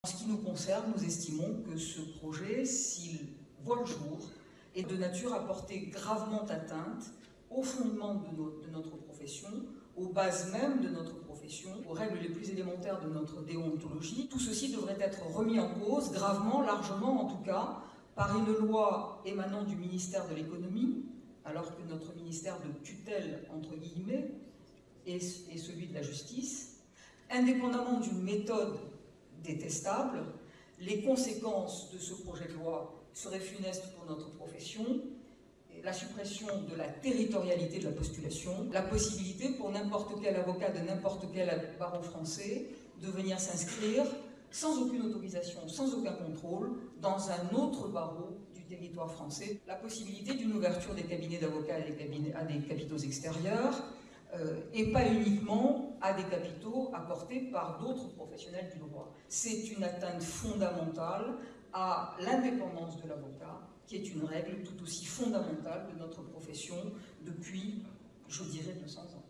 En ce qui nous concerne, nous estimons que ce projet, s'il voit le jour, est de nature à porter gravement atteinte aux fondements de notre profession, aux bases même de notre profession, aux règles les plus élémentaires de notre déontologie. Tout ceci devrait être remis en cause, gravement, largement en tout cas, par une loi émanant du ministère de l'économie, alors que notre ministère de tutelle, entre guillemets, est celui de la justice, indépendamment d'une méthode détestable. Les conséquences de ce projet de loi seraient funestes pour notre profession, la suppression de la territorialité de la postulation, la possibilité pour n'importe quel avocat de n'importe quel barreau français de venir s'inscrire sans aucune autorisation, sans aucun contrôle, dans un autre barreau du territoire français, la possibilité d'une ouverture des cabinets d'avocats à des capitaux extérieurs, et pas uniquement à des capitaux apportés par d'autres professionnels du droit. C'est une atteinte fondamentale à l'indépendance de l'avocat, qui est une règle tout aussi fondamentale de notre profession depuis, je dirais, 200 ans.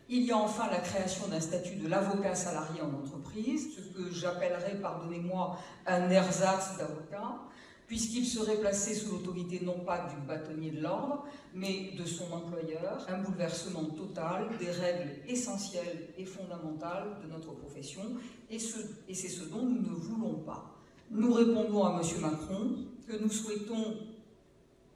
Il y a enfin la création d'un statut de l'avocat salarié en entreprise, ce que j'appellerais, pardonnez-moi, un ersatz d'avocat, puisqu'il serait placé sous l'autorité non pas du bâtonnier de l'ordre, mais de son employeur, un bouleversement total des règles essentielles et fondamentales de notre profession, et c'est ce dont nous ne voulons pas. Nous répondons à M. Macron que nous souhaitons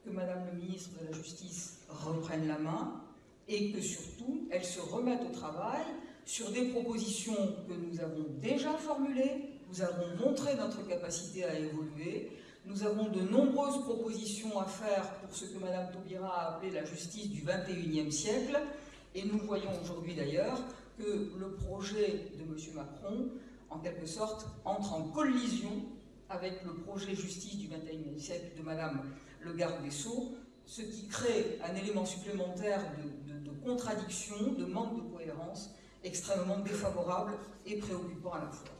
que Mme le ministre de la Justice reprenne la main et que surtout, elle se remette au travail sur des propositions que nous avons déjà formulées, nous avons montré notre capacité à évoluer. Nous avons de nombreuses propositions à faire pour ce que Mme Taubira a appelé la justice du XXIe siècle. Et nous voyons aujourd'hui d'ailleurs que le projet de M. Macron, en quelque sorte, entre en collision avec le projet justice du XXIe siècle de Mme le garde des Sceaux, ce qui crée un élément supplémentaire de contradiction, de manque de cohérence, extrêmement défavorable et préoccupant à la fois.